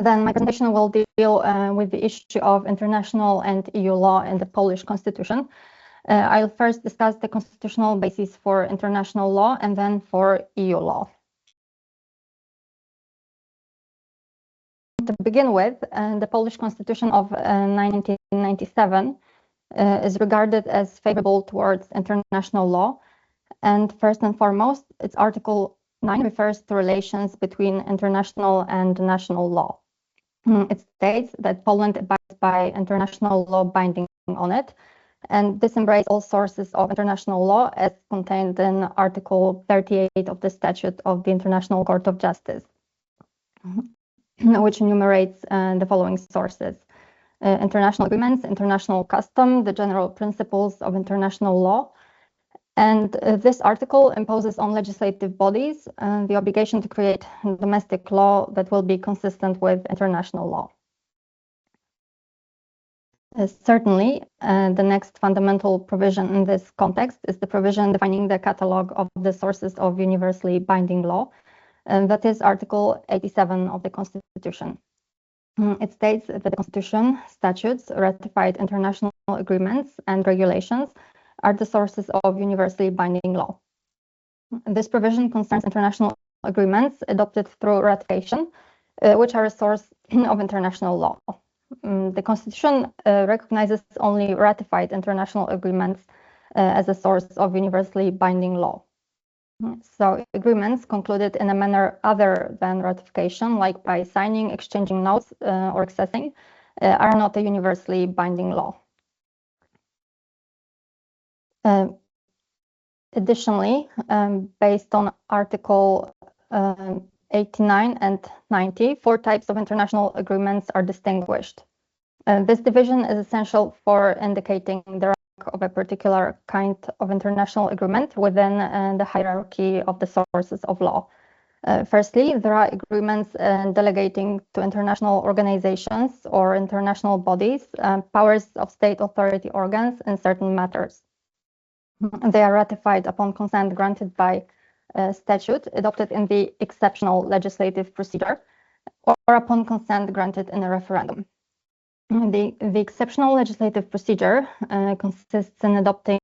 Then my presentation will deal with the issue of international and EU law in the Polish constitution. I'll first discuss the constitutional basis for international law and then for EU law. To begin with, the Polish constitution of 1997 is regarded as favorable towards international law. And first and foremost, its Article 9 refers to relations between international and national law. It states that Poland abides by international law binding on it, and this embraces all sources of international law as contained in Article 38 of the Statute of the International Court of Justice, which enumerates the following sources: international agreements, international custom, the general principles of international law. And this article imposes on legislative bodies the obligation to create domestic law that will be consistent with international law. Certainly, the next fundamental provision in this context is the provision defining the catalogue of the sources of universally binding law, and that is Article 87 of the Constitution. It states that the Constitution, statutes, ratified international agreements, and regulations are the sources of universally binding law. This provision concerns international agreements adopted through ratification, which are a source of international law. The Constitution recognizes only ratified international agreements as a source of universally binding law. So agreements concluded in a manner other than ratification, like by signing, exchanging notes, or accessing, are not a universally binding law. Additionally, based on Article 89 and 90, 4 types of international agreements are distinguished. This division is essential for indicating the rank of a particular kind of international agreement within the hierarchy of the sources of law. Firstly, there are agreements delegating to international organizations or international bodies powers of state authority organs in certain matters. They are ratified upon consent granted by statute adopted in the exceptional legislative procedure or upon consent granted in a referendum. The exceptional legislative procedure consists in adopting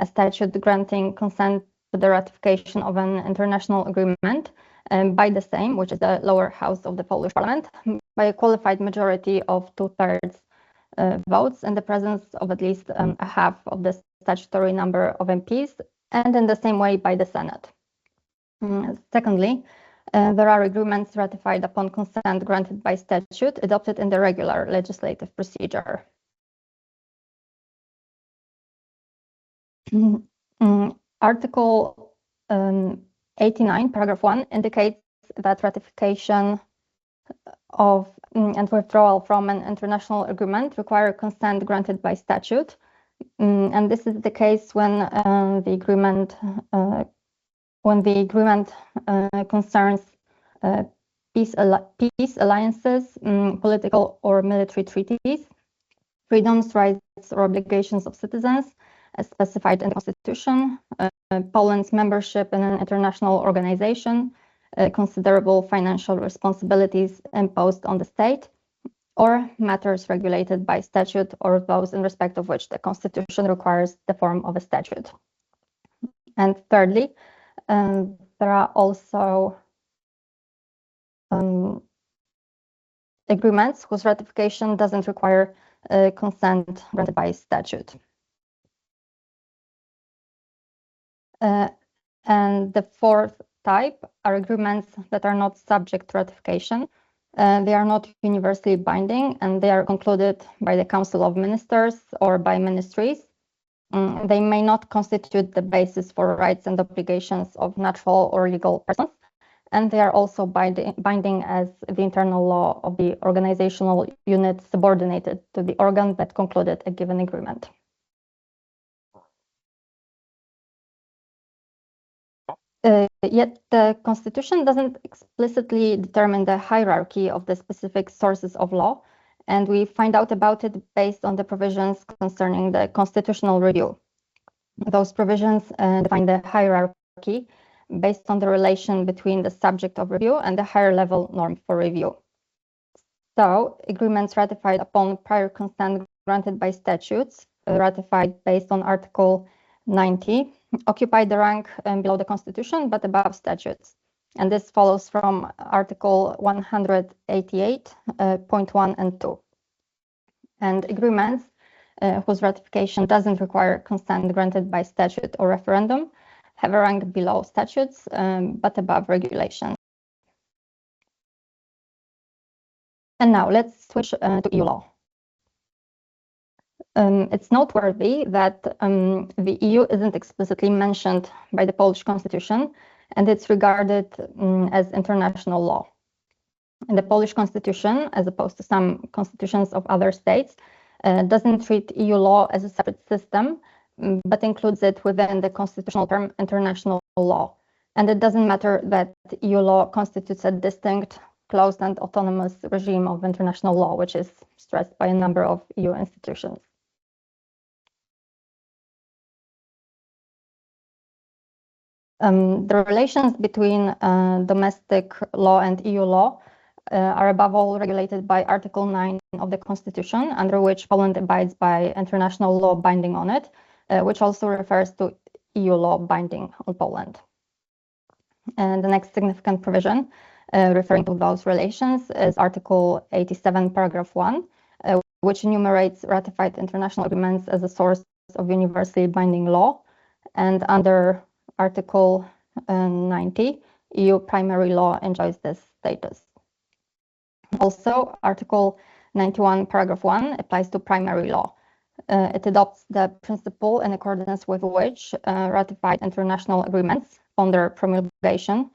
a statute granting consent to the ratification of an international agreement by the Sejm, which is the lower house of the Polish parliament, by a qualified majority of 2/3 votes in the presence of at least a half of the statutory number of MPs, and in the same way by the Senate. Secondly, there are agreements ratified upon consent granted by statute adopted in the regular legislative procedure. Article 89, paragraph 1 indicates that ratification of and withdrawal from an international agreement require consent granted by statute. And this is the case when the agreement concerns peace alliances, political or military treaties, freedoms, rights, or obligations of citizens, as specified in the Constitution, Poland's membership in an international organization, considerable financial responsibilities imposed on the state, or matters regulated by statute or those in respect of which the Constitution requires the form of a statute. And thirdly, there are also agreements whose ratification doesn't require consent granted by statute. And the fourth type are agreements that are not subject to ratification. They are not universally binding, and they are concluded by the Council of Ministers or by ministries. They may not constitute the basis for rights and obligations of natural or legal persons, and they are also binding as the internal law of the organizational unit subordinated to the organ that concluded a given agreement. Yet the Constitution doesn't explicitly determine the hierarchy of the specific sources of law, and we find out about it based on the provisions concerning the constitutional review. Those provisions define the hierarchy based on the relation between the subject of review and the higher level norm for review. So, agreements ratified upon prior consent granted by statutes, ratified based on Article 90, occupy the rank below the Constitution but above statutes. And this follows from Article 188.1 and 2. And agreements whose ratification doesn't require consent granted by statute or referendum have a rank below statutes but above regulations. And now let's switch to EU law. It's noteworthy that the EU isn't explicitly mentioned by the Polish constitution, and it's regarded as international law. And the Polish constitution, as opposed to some constitutions of other states, doesn't treat EU law as a separate system, but includes it within the constitutional term international law. And it doesn't matter that EU law constitutes a distinct, closed and autonomous regime of international law, which is stressed by a number of EU institutions. The relations between domestic law and EU law are above all regulated by Article 9 of the Constitution, under which Poland abides by international law binding on it, which also refers to EU law binding on Poland. And the next significant provision referring to those relations is Article 87, paragraph 1, which enumerates ratified international agreements as a source of universally binding law. And under Article 90, EU primary law enjoys this status. Also, Article 91, paragraph 1 applies to primary law. It adopts the principle in accordance with which ratified international agreements on their promulgation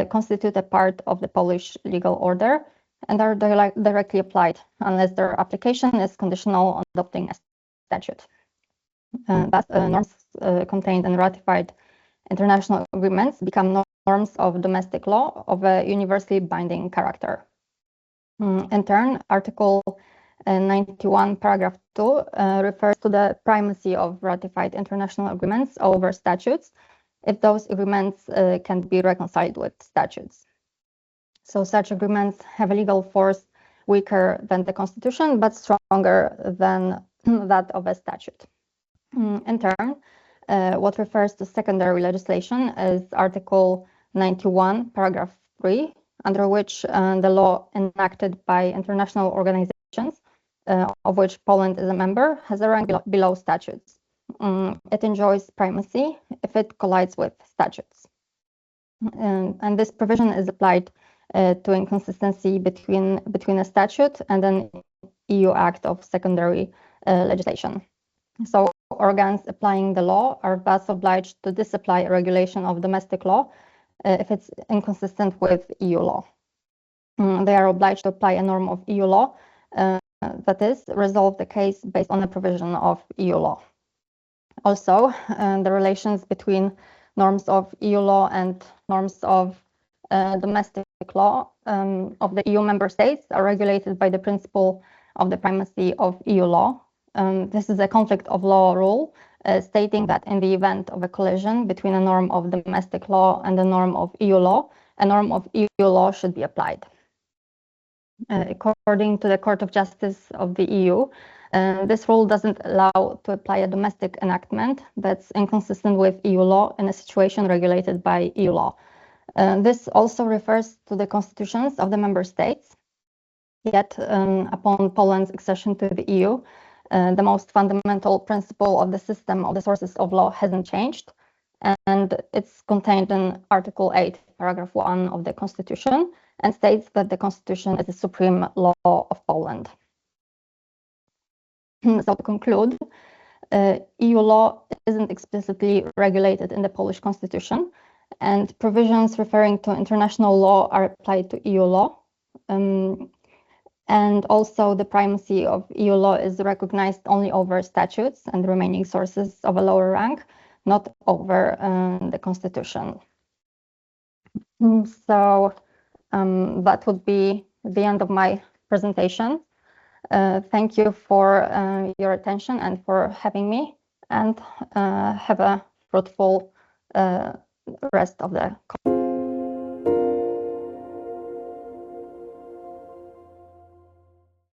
constitute a part of the Polish legal order and are directly applied unless their application is conditional on adopting a statute. Thus, norms contained in ratified international agreements become norms of domestic law of a universally binding character. In turn, Article 91, paragraph 2 refers to the primacy of ratified international agreements over statutes if those agreements can be reconciled with statutes. So such agreements have a legal force weaker than the Constitution, but stronger than that of a statute. In turn, what refers to secondary legislation is Article 91, paragraph 3, under which the law enacted by international organizations, of which Poland is a member, has a rank below statutes. It enjoys primacy if it collides with statutes. And this provision is applied to inconsistency between a statute and an EU act of secondary legislation. So organs applying the law are thus obliged to disapply a regulation of domestic law if it's inconsistent with EU law. They are obliged to apply a norm of EU law, that is, resolve the case based on a provision of EU law. Also, the relations between norms of EU law and norms of domestic law of the EU member states are regulated by the principle of the primacy of EU law. This is a conflict of law rule, stating that in the event of a collision between a norm of domestic law and a norm of EU law, a norm of EU law should be applied. According to the Court of Justice of the EU, this rule doesn't allow to apply a domestic enactment that's inconsistent with EU law in a situation regulated by EU law. This also refers to the constitutions of the member states. Yet, upon Poland's accession to the EU, the most fundamental principle of the system of the sources of law hasn't changed, and it's contained in Article 8, paragraph 1 of the Constitution, and states that the Constitution is the supreme law of Poland. So to conclude, EU law isn't explicitly regulated in the Polish Constitution, and provisions referring to international law are applied to EU law. And also the primacy of EU law is recognized only over statutes and remaining sources of a lower rank, not over the Constitution. So that would be the end of my presentation. Thank you for your attention and for having me, and have a fruitful rest of the call.